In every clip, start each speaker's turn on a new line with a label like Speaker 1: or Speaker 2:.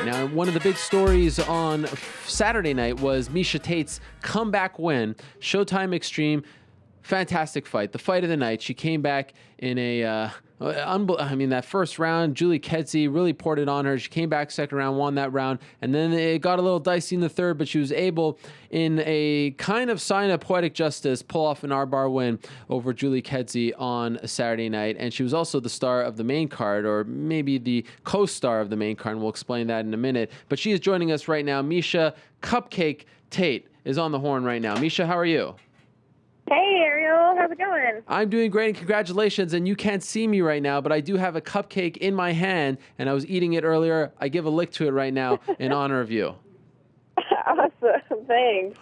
Speaker 1: Now, one of the big stories on Saturday night was Miesha Tate's comeback win, Showtime Extreme. Fantastic fight. The fight of the night. She came back in that first round, Julie Kedzie really poured it on her. She came back second round, won that round, and then it got a little dicey in the third, but she was able, in a kind of sign of poetic justice, pull off an armbar win over Julie Kedzie on Saturday night. And she was also the star of the main card, or maybe the co-star of the main card, and we'll explain that in a minute. But she is joining us right now. Miesha Cupcake Tate is on the horn right now. Miesha, how are you?
Speaker 2: Hey, Ariel. How's it going?
Speaker 1: I'm doing great, and congratulations. And you can't see me right now, but I do have a cupcake in my hand, and I was eating it earlier. I give a lick to it right now in honor of you.
Speaker 2: Awesome. Thanks.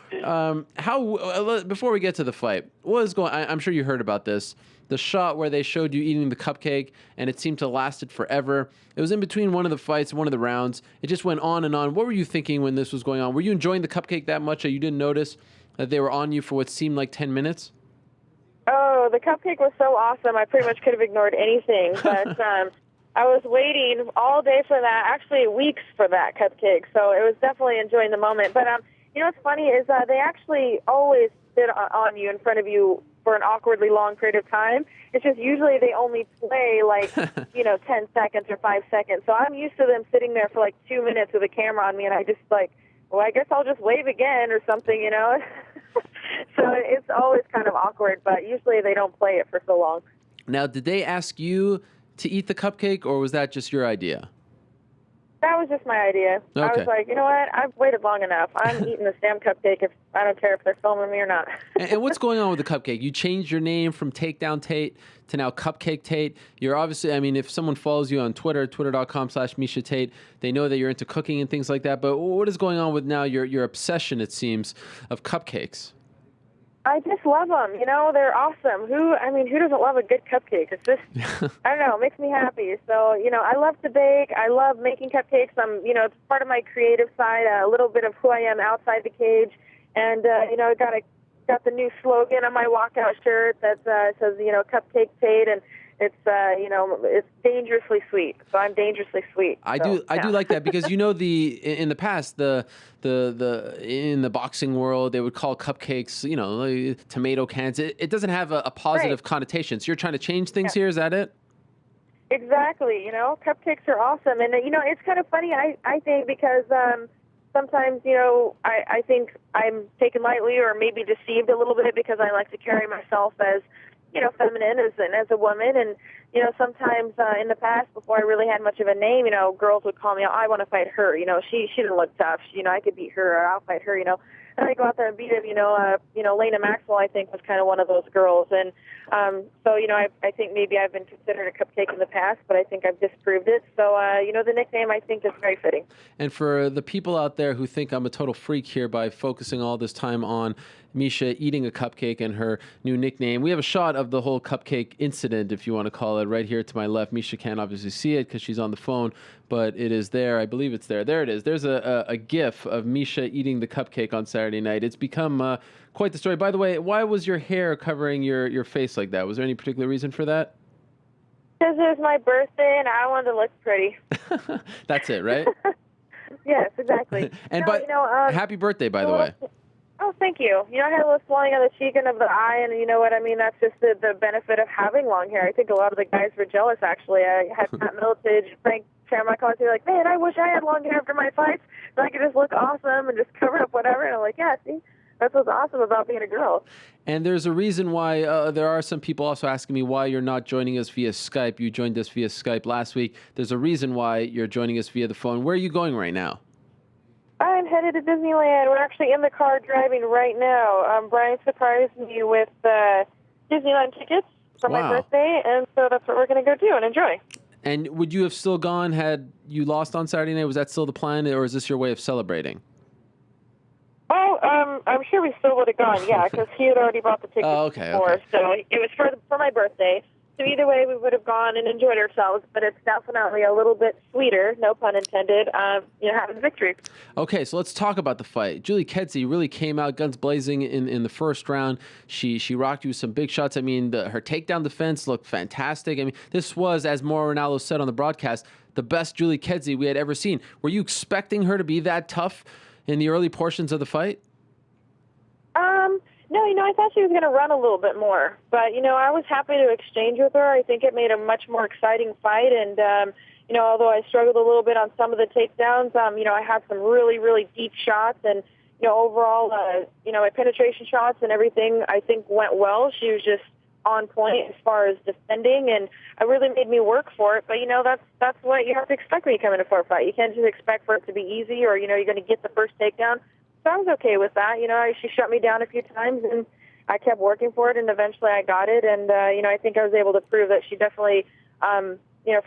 Speaker 1: Before we get to the fight, what is going? I'm sure you heard about this. The shot where they showed you eating the cupcake, and it seemed to lasted forever. It was in between one of the fights, one of the rounds. It just went on and on. What were you thinking when this was going on? Were you enjoying the cupcake that much that you didn't notice that they were on you for what seemed like 10 minutes?
Speaker 2: Oh, the cupcake was so awesome. I pretty much could have ignored anything, but I was waiting all day for that, actually weeks for that cupcake, so it was definitely enjoying the moment. But what's funny is they actually always sit on you in front of you for an awkwardly long period of time. It's just usually they only play 10 seconds or 5 seconds. So I'm used to them sitting there for 2 minutes with a camera on me, and I just well, I guess I'll just wave again or something, So it's always kind of awkward, but usually they don't play it for so long.
Speaker 1: Now, did they ask you to eat the cupcake, or was that just your idea?
Speaker 2: That was just my idea.
Speaker 1: Okay.
Speaker 2: I was like, you know what? I've waited long enough. I'm eating this damn cupcake. I don't care if they're filming me or not.
Speaker 1: And what's going on with the cupcake? You changed your name from Takedown Tate to now Cupcake Tate. You're obviously, if someone follows you on Twitter, twitter.com/Misha Tate, they know that you're into cooking and things like that. But what is going on with now your obsession, it seems, of cupcakes?
Speaker 2: I just love them. They're awesome. Who doesn't love a good cupcake? It's just, I don't know, it makes me happy. So, I love to bake. I love making cupcakes. It's part of my creative side, a little bit of who I am outside the cage. And, I got the new slogan on my walkout shirt that says, Cupcake Tate, and it's dangerously sweet. So I'm dangerously sweet.
Speaker 1: I do like that because in the past in the boxing world they would call cupcakes tomato cans. It doesn't have a positive connotation. So you're trying to change things here. Is that it?
Speaker 2: Exactly. Cupcakes are awesome, and it's kind of funny. I think because sometimes I think I'm taken lightly or maybe deceived a little bit because I like to carry myself as feminine as a woman. And, sometimes in the past, before I really had much of a name, girls would call me, I want to fight her. She didn't look tough. I could beat her or I'll fight her, And I go out there and beat him, Lena Maxwell, I think, was kind of one of those girls. And so, I think maybe I've been considered a cupcake in the past, but I think I've disproved it. So, the nickname, I think, is very fitting.
Speaker 1: And for the people out there who think I'm a total freak here by focusing all this time on Miesha eating a cupcake and her new nickname, we have a shot of the whole cupcake incident, if you want to call it, right here to my left. Miesha can't obviously see it because she's on the phone, but it is there. I believe it's there. There it is. There's a GIF of Miesha eating the cupcake on Saturday night. It's become quite the story. By the way, why was your hair covering your face like that? Was there any particular reason for that?
Speaker 2: Because it was my birthday and I wanted to look pretty.
Speaker 1: That's it, right?
Speaker 2: Yes, exactly.
Speaker 1: And happy birthday, by the way.
Speaker 2: Oh, thank you. I had a little swelling on the cheek and of the eye, and you know what I mean? That's just the benefit of having long hair. I think a lot of the guys were jealous, actually. I had Matt Miletich, Frank Shamrock on, like, man, I wish I had long hair after my fights, so I could just look awesome and just cover up whatever. And I'm like, yeah, see? That's what's awesome about being a girl.
Speaker 1: And there's a reason why there are some people also asking me why you're not joining us via Skype. You joined us via Skype last week. There's a reason why you're joining us via the phone. Where are you going right now?
Speaker 2: I'm headed to Disneyland. We're actually in the car driving right now. Brian surprised me with Disneyland tickets for my birthday, and so that's what we're going to go do and enjoy.
Speaker 1: And would you have still gone had you lost on Saturday night? Was that still the plan, or is this your way of celebrating?
Speaker 2: Oh, I'm sure we still would have gone, yeah, because he had already bought the tickets before, so it was for my birthday. So either way, we would have gone and enjoyed ourselves, but it's definitely a little bit sweeter, no pun intended, having victory.
Speaker 1: Okay, so let's talk about the fight. Julie Kedzie really came out guns blazing in the first round. She rocked you with some big shots. Her takedown defense looked fantastic. This was, as Mauro Ranallo said on the broadcast, the best Julie Kedzie we had ever seen. Were you expecting her to be that tough in the early portions of the fight?
Speaker 2: No, I thought she was going to run a little bit more. But, I was happy to exchange with her. I think it made a much more exciting fight. And, although I struggled a little bit on some of the takedowns, I had some really, really deep shots. And, overall, my penetration shots and everything I think went well. She was just on point as far as defending, and it really made me work for it. But, that's what you have to expect when you come into a fight. You can't just expect for it to be easy or, you're going to get the first takedown. So I was okay with that. She shut me down a few times, and I kept working for it, and eventually I got it. And, I think I was able to prove that she definitely, for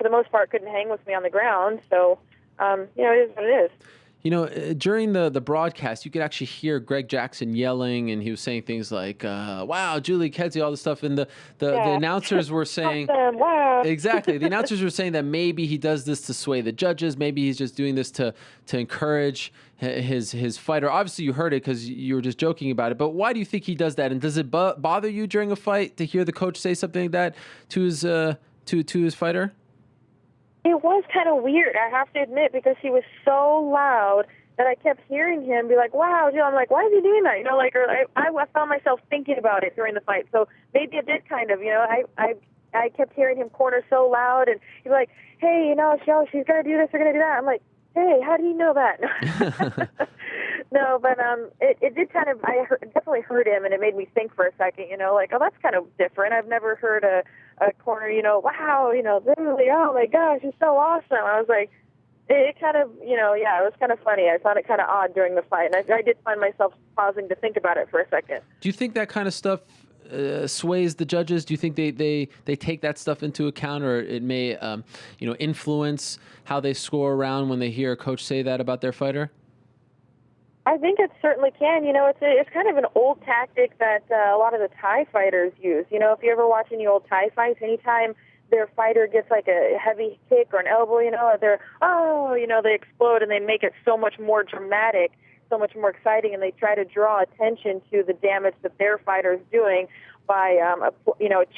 Speaker 2: the most part, couldn't hang with me on the ground. So, it is what it is.
Speaker 1: During the broadcast, you could actually hear Greg Jackson yelling, and he was saying things like, wow, Julie Kedzie, all this stuff. And the announcers were saying,
Speaker 2: awesome. Wow.
Speaker 1: Exactly. The announcers were saying that maybe he does this to sway the judges. Maybe he's just doing this to encourage his fighter. Obviously, you heard it because you were just joking about it. But why do you think he does that? And does it bother you during a fight to hear the coach say something like that to his to his fighter?
Speaker 2: It was kind of weird, I have to admit, because he was so loud that I kept hearing him be like, wow, I'm like, why is he doing that? I found myself thinking about it during the fight. So maybe it did kind of, I kept hearing him corner so loud, and he's like, hey, she's going to do this, we're going to do that. I'm like, hey, how do you know that? No, but it did kind of, definitely hurt him, and it made me think for a second, like, oh, that's kind of different. I've never heard a corner, wow, literally, oh my gosh, it's so awesome. I was like, it kind of, it was kind of funny. I found it kind of odd during the fight, and I did find myself pausing to think about it for a second.
Speaker 1: Do you think that kind of stuff sways the judges? Do you think they take that stuff into account, or it may, influence how they score around when they hear a coach say that about their fighter?
Speaker 2: I think it certainly can. It's kind of an old tactic that a lot of the Thai fighters use. If you ever watch any old Thai fights, anytime their fighter gets like a heavy kick or an elbow, they explode and they make it so much more dramatic, so much more exciting, and they try to draw attention to the damage that their fighter is doing by,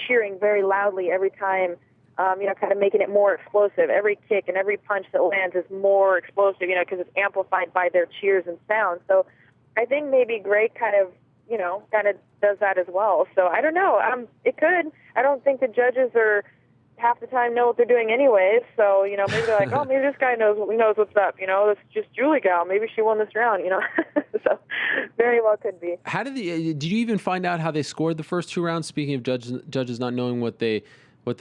Speaker 2: cheering very loudly every time. Kind of making it more explosive. Every kick and every punch that lands is more explosive, because it's amplified by their cheers and sound. So I think maybe Greg kind of does that as well. So I don't know. It could. I don't think the judges are half the time know what they're doing anyways. So, maybe they're like, oh, maybe this guy knows what's up. It's just Julie gal. Maybe she won this round, So very well could be.
Speaker 1: How did you even find out how they scored the first two rounds? Speaking of judges not knowing what they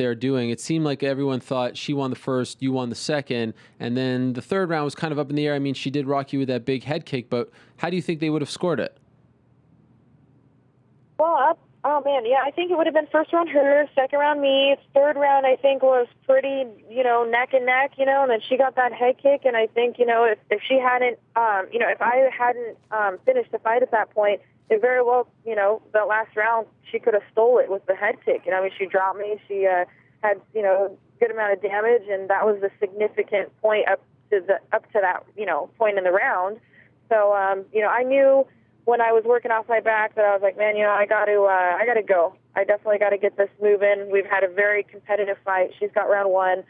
Speaker 1: are doing, it seemed like everyone thought she won the first, you won the second, and then the third round was kind of up in the air. I mean, she did rock you with that big head kick, but how do you think they would have scored it?
Speaker 2: Well, I think it would have been first round her, second round me, third round I think was pretty, neck and neck, and then she got that head kick, and I think, if she hadn't, if I hadn't finished the fight at that point, it very well, the last round, she could have stole it with the head kick. She dropped me. She had, a good amount of damage, and that was the significant point up to that, point in the round. So, I knew when I was working off my back that I was like, man, I got to go. I definitely got to get this moving. We've had a very competitive fight. She's got round one.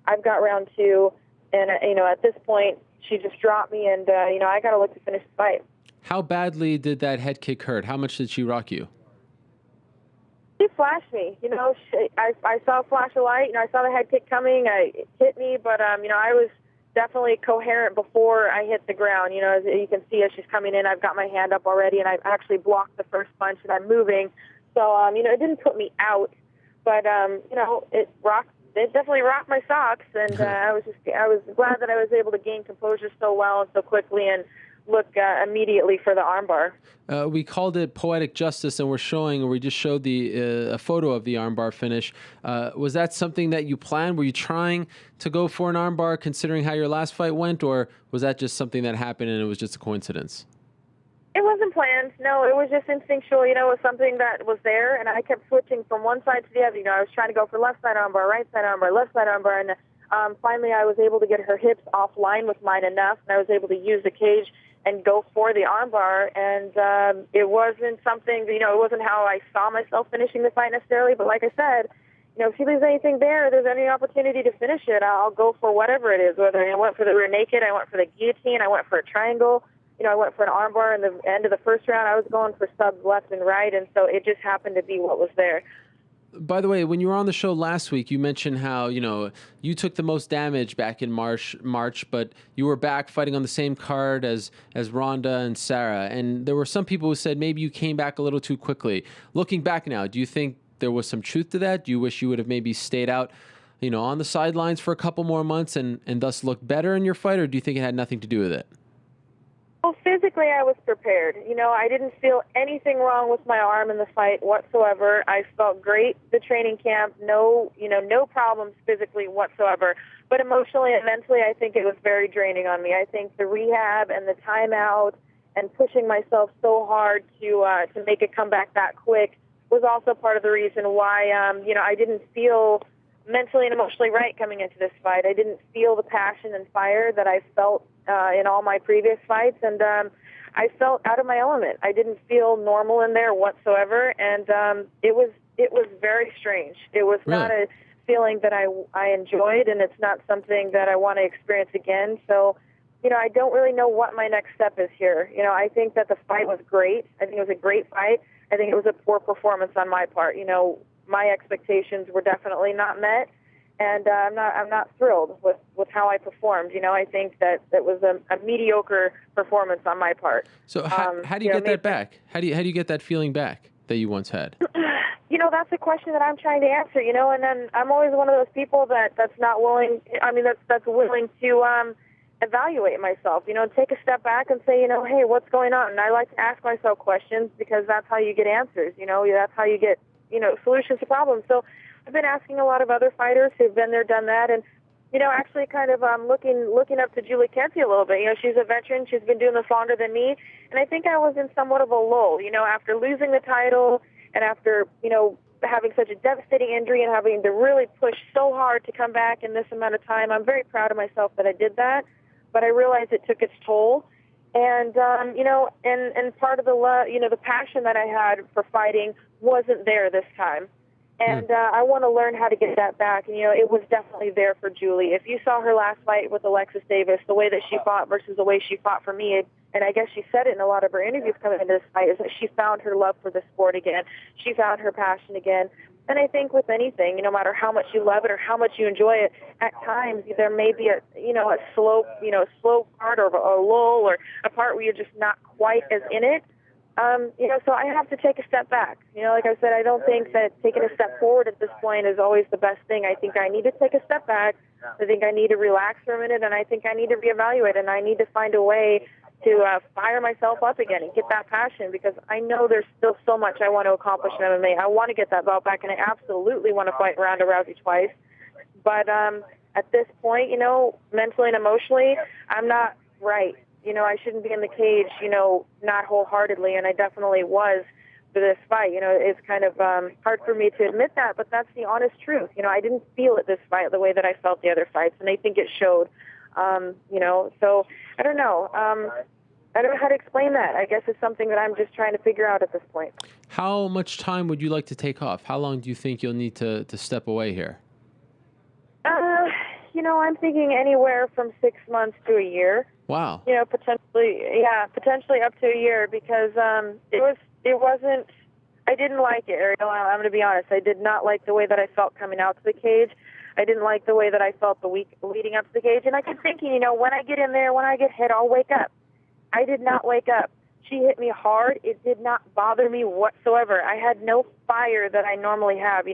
Speaker 2: I've got round two. And, at this point, she just dropped me, and, I got to look to finish the fight.
Speaker 1: How badly did that head kick hurt? How much did she rock you?
Speaker 2: She flashed me. I saw a flash of light. I saw the head kick coming. It hit me, but I was definitely coherent before I hit the ground. As you can see, as she's coming in, I've got my hand up already, and I've actually blocked the first punch, and I'm moving. So, it didn't put me out, but it rocked. It definitely rocked my socks, and I was glad that I was able to gain composure so well and so quickly, and look immediately for the armbar.
Speaker 1: We called it poetic justice, and we just showed a photo of the armbar finish. Was that something that you planned? Were you trying to go for an armbar considering how your last fight went, or was that just something that happened and it was just a coincidence?
Speaker 2: It wasn't planned. No, it was just instinctual. It was something that was there, and I kept switching from one side to the other. I was trying to go for left side armbar, right side armbar, left side armbar, and finally I was able to get her hips offline with mine enough, and I was able to use the cage and go for the armbar, and it wasn't something, it wasn't how I saw myself finishing the fight necessarily, but like I said, if she leaves anything there, there's any opportunity to finish it, I'll go for whatever it is. Whether I went for the rear naked, I went for the guillotine, I went for a triangle, I went for an armbar in the end of the first round. I was going for subs left and right, and so it just happened to be what was there.
Speaker 1: By the way, when you were on the show last week, you mentioned how, you took the most damage back in March, but you were back fighting on the same card as Ronda and Sarah. And there were some people who said maybe you came back a little too quickly. Looking back now, do you think there was some truth to that? Do you wish you would have maybe stayed out, on the sidelines for a couple more months and thus looked better in your fight, or do you think it had nothing to do with it?
Speaker 2: Well, physically, I was prepared. I didn't feel anything wrong with my arm in the fight whatsoever. I felt great the training camp, no problems physically whatsoever. But emotionally and mentally, I think it was very draining on me. I think the rehab and the timeout and pushing myself so hard to make a comeback that quick was also part of the reason why, I didn't feel mentally and emotionally right coming into this fight. I didn't feel the passion and fire that I felt in all my previous fights, and I felt out of my element. I didn't feel normal in there whatsoever, and it was very strange. It was
Speaker 1: Really?
Speaker 2: Not a feeling that I enjoyed, and it's not something that I want to experience again. So, I don't really know what my next step is here. I think that the fight was great. I think it was a great fight. I think it was a poor performance on my part. My expectations were definitely not met, and I'm not thrilled with how I performed. I think that was a mediocre performance on my part.
Speaker 1: So how do you get that back? How do you get that feeling back that you once had?
Speaker 2: That's a question that I'm trying to answer. And then I'm always one of those people that's not willing. That's willing to evaluate myself. Take a step back and say, hey, what's going on? And I like to ask myself questions because that's how you get answers. That's how you get solutions to problems. So I've been asking a lot of other fighters who've been there, done that, and actually kind of looking up to Julie Kedzie a little bit. She's a veteran. She's been doing this longer than me, and I think I was in somewhat of a lull. After losing the title and after having such a devastating injury and having to really push so hard to come back in this amount of time. I'm very proud of myself that I did that, but I realized it took its toll. And and part of the passion that I had for fighting wasn't there this time. And I want to learn how to get that back. And, it was definitely there for Julie. If you saw her last fight with Alexis Davis, the way that she fought versus the way she fought for me, and I guess she said it in a lot of her interviews coming into this fight, is that she found her love for the sport again. She found her passion again. And I think with anything, no matter how much you love it or how much you enjoy it, at times there may be a slow part or a lull or a part where you're just not quite as in it. So I have to take a step back. Like I said, I don't think that taking a step forward at this point is always the best thing. I think I need to take a step back. I think I need to relax for a minute, and I think I need to reevaluate, and I need to find a way to fire myself up again and get that passion, because I know there's still so much I want to accomplish in MMA. I want to get that belt back, and I absolutely want to fight Ronda Rousey twice. But at this point, mentally and emotionally, I'm not right. I shouldn't be in the cage, not wholeheartedly, and I definitely was for this fight. It's kind of hard for me to admit that, but that's the honest truth. I didn't feel it this fight the way that I felt the other fights, and I think it showed. So I don't know. I don't know how to explain that. I guess it's something that I'm just trying to figure out at this point.
Speaker 1: How much time would you like to take off? How long do you think you'll need to step away here?
Speaker 2: I'm thinking anywhere from 6 months to a year.
Speaker 1: Wow.
Speaker 2: Potentially up to a year, because it wasn't. I didn't like it, Ariel. I'm going to be honest. I did not like the way that I felt coming out to the cage. I didn't like the way that I felt the week leading up to the cage. And I kept thinking, when I get in there, when I get hit, I'll wake up. I did not wake up. She hit me hard. It did not bother me whatsoever. I had no fire that I normally have.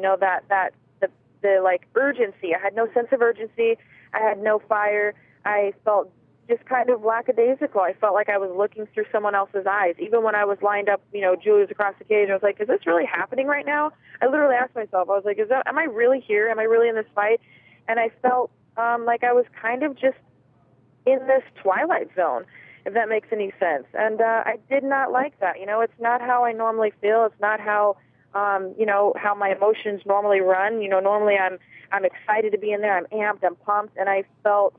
Speaker 2: The like urgency. I had no sense of urgency. I had no fire. I felt just kind of lackadaisical. I felt like I was looking through someone else's eyes. Even when I was lined up, Julie was across the cage, I was like, is this really happening right now? I literally asked myself, I was like, am I really here? Am I really in this fight? And I felt like I was kind of just in this twilight zone, if that makes any sense. And I did not like that. It's not how I normally feel. It's not how how my emotions normally run. Normally I'm excited to be in there. I'm amped. I'm pumped. And I felt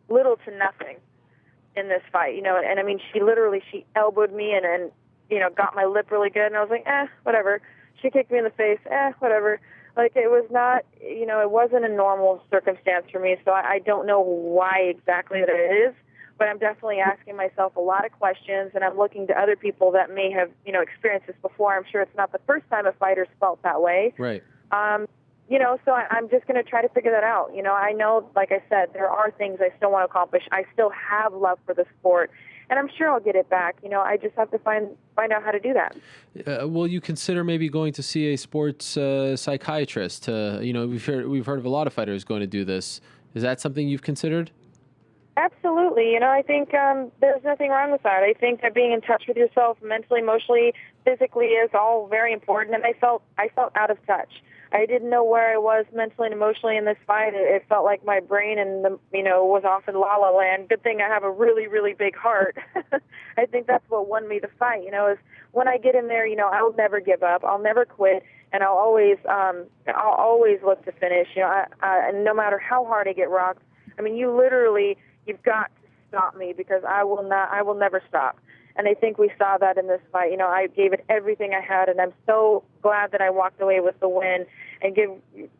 Speaker 2: little to nothing in this fight. And I mean, she elbowed me and got my lip really good. And I was like, whatever. She kicked me in the face. Whatever. Like, it was not, it wasn't a normal circumstance for me, so I don't know why exactly that it is, but I'm definitely asking myself a lot of questions, and I'm looking to other people that may have, experienced this before. I'm sure it's not the first time a fighter's felt that way.
Speaker 1: Right.
Speaker 2: So I'm just going to try to figure that out. I know, like I said, there are things I still want to accomplish. I still have love for the sport, and I'm sure I'll get it back. I just have to find out how to do that.
Speaker 1: Will you consider maybe going to see a sports psychiatrist? We've heard of a lot of fighters going to do this. Is that something you've considered?
Speaker 2: Absolutely. I think there's nothing wrong with that. I think that being in touch with yourself mentally, emotionally, physically is all very important, and I felt out of touch. I didn't know where I was mentally and emotionally in this fight. It felt like my brain was off in La La Land. Good thing I have a really, really big heart. I think that's what won me the fight. Is when I get in there, I'll never give up. I'll never quit, and I'll always look to finish. And no matter how hard I get rocked, you've got to stop me, because I will never stop. And I think we saw that in this fight. I gave it everything I had, and I'm so glad that I walked away with the win and give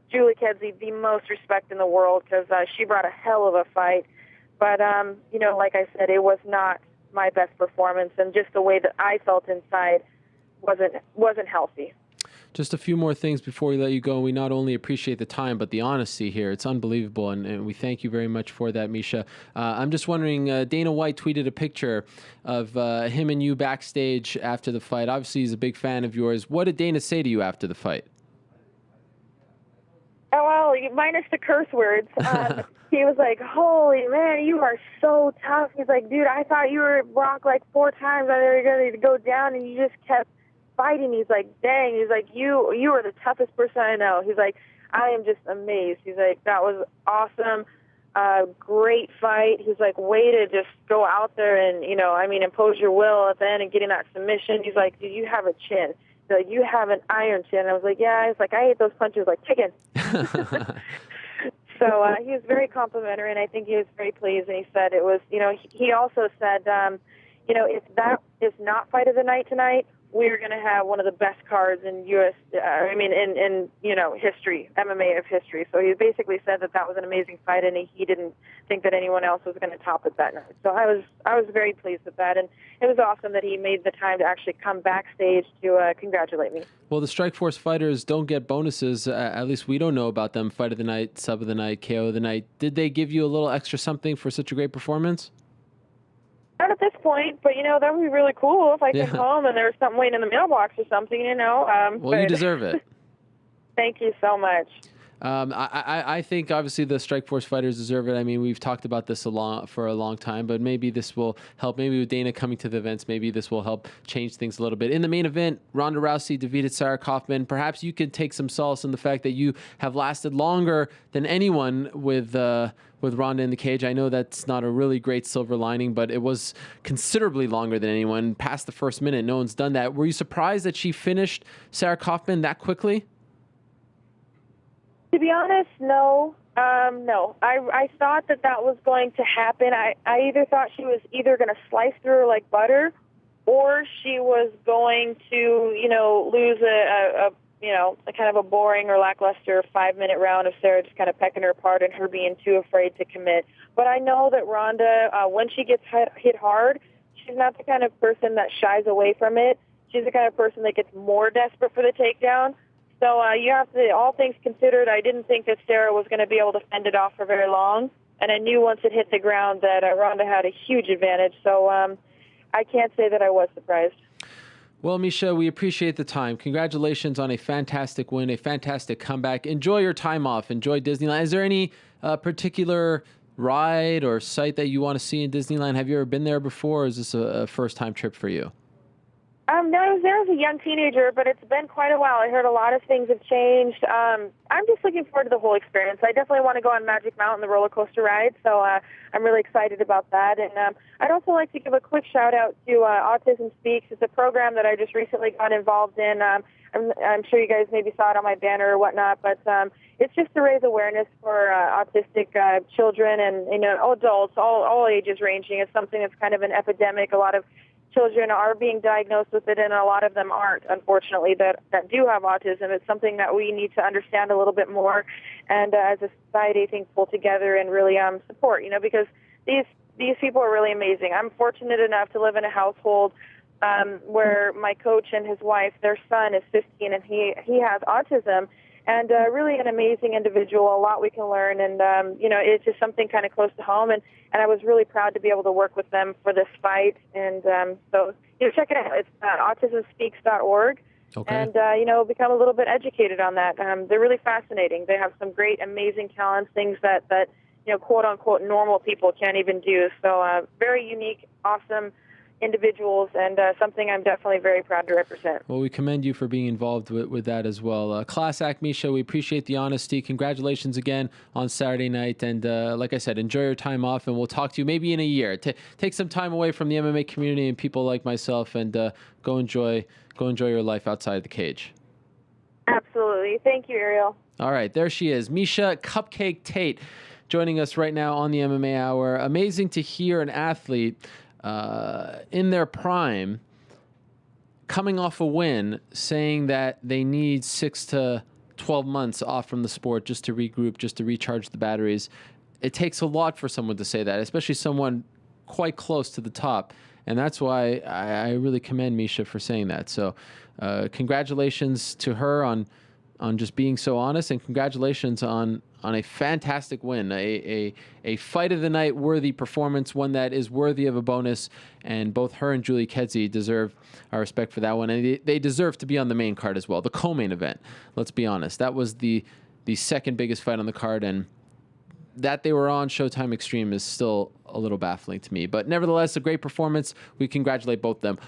Speaker 2: Julie Kedzie the most respect in the world, because she brought a hell of a fight. But, like I said, it was not my best performance, and just the way that I felt inside wasn't healthy.
Speaker 1: Just a few more things before we let you go. We not only appreciate the time, but the honesty here. It's unbelievable, and we thank you very much for that, Misha. I'm just wondering, Dana White tweeted a picture of him and you backstage after the fight. Obviously, he's a big fan of yours. What did Dana say to you after the fight?
Speaker 2: Oh, well, minus the curse words. He was like, holy man, you are so tough. He's like, dude, I thought you were rocked like 4 times. I thought you were going to go down, and you just kept fighting. He's like, dang. He's like, you are the toughest person I know. He's like, I am just amazed. He's like, that was awesome. Great fight. He's like, way to just go out there and, impose your will at the end and getting that submission. He's like, dude, you have a chin. He's like, you have an iron chin. I was like, yeah. He's like, I ate those punches like chicken. So he was very complimentary, and I think he was very pleased. And he said it was, he also said, if that is not fight of the night tonight, we're going to have one of the best cards in in history, MMA of history. So he basically said that was an amazing fight, and he didn't think that anyone else was going to top it that night. So I was very pleased with that, and it was awesome that he made the time to actually come backstage to congratulate me.
Speaker 1: Well, the Strikeforce fighters don't get bonuses. At least we don't know about them. Fight of the night, sub of the night, KO of the night. Did they give you a little extra something for such a great performance?
Speaker 2: Not at this point, but, that would be really cool if I came home and there was something waiting in the mailbox or something,
Speaker 1: Well, you deserve it.
Speaker 2: Thank you so much.
Speaker 1: I think obviously the Strikeforce fighters deserve it. I mean, we've talked about this for a long time, but maybe this will help. Maybe with Dana coming to the events, maybe this will help change things a little bit. In the main event, Ronda Rousey defeated Sarah Kaufman. Perhaps you could take some solace in the fact that you have lasted longer than anyone with Ronda in the cage. I know that's not a really great silver lining, but it was considerably longer than anyone. Past the first minute, no one's done that. Were you surprised that she finished Sarah Kaufman that quickly?
Speaker 2: To be honest, no. No. I thought that was going to happen. I either thought she was either going to slice through her like butter, or she was going to, lose a kind of a boring or lackluster 5-minute round of Sarah just kind of pecking her apart and her being too afraid to commit. But I know that Ronda, when she gets hit hard, she's not the kind of person that shies away from it. She's the kind of person that gets more desperate for the takedown. So you have to, all things considered, I didn't think that Sarah was going to be able to fend it off for very long. And I knew once it hit the ground that Ronda had a huge advantage. So I can't say that I was surprised.
Speaker 1: Well, Misha, we appreciate the time. Congratulations on a fantastic win, a fantastic comeback. Enjoy your time off. Enjoy Disneyland. Is there any particular ride or site that you want to see in Disneyland? Have you ever been there before, or is this a first-time trip for you?
Speaker 2: No, I was there as a young teenager, but it's been quite a while. I heard a lot of things have changed. I'm just looking forward to the whole experience. I definitely want to go on Magic Mountain, the roller coaster ride, so I'm really excited about that. And I'd also like to give a quick shout-out to Autism Speaks. It's a program that I just recently got involved in. I'm sure you guys maybe saw it on my banner or whatnot, but it's just to raise awareness for autistic children and adults, all ages ranging. It's something that's kind of an epidemic. A lot of children are being diagnosed with it, and a lot of them aren't, unfortunately, that do have autism. It's something that we need to understand a little bit more, and as a society, I think, pull together and really support, because these people are really amazing. I'm fortunate enough to live in a household where my coach and his wife, their son is 15, and he has autism, and really an amazing individual, a lot we can learn, and, it's just something kind of close to home, and I was really proud to be able to work with them for this fight, and so, check it out. It's autismspeaks.org,
Speaker 1: okay.
Speaker 2: And, become a little bit educated on that. They're really fascinating. They have some great, amazing talents, things that quote-unquote normal people can't even do, so very unique, awesome individuals, and something I'm definitely very proud to represent.
Speaker 1: Well, we commend you for being involved with that as well. Class act, Misha. We appreciate the honesty. Congratulations again on Saturday night. And like I said, enjoy your time off, and we'll talk to you maybe in a year. Take some time away from the MMA community and people like myself, and go enjoy your life outside the cage.
Speaker 2: Absolutely. Thank you, Ariel.
Speaker 1: All right, there she is, Miesha Cupcake Tate, joining us right now on the MMA Hour. Amazing to hear an athlete in their prime, coming off a win, saying that they need 6 to 12 months off from the sport just to regroup, just to recharge the batteries. It takes a lot for someone to say that, especially someone quite close to the top. And that's why I really commend Misha for saying that. So congratulations to her on just being so honest, and congratulations on a fantastic win, a fight of the night worthy performance, one that is worthy of a bonus, and both her and Julie Kedzie deserve our respect for that one, and they deserve to be on the main card as well, the co-main event. Let's be honest, that was the second biggest fight on the card, and that they were on Showtime Extreme is still a little baffling to me. But nevertheless, a great performance. We congratulate both of them.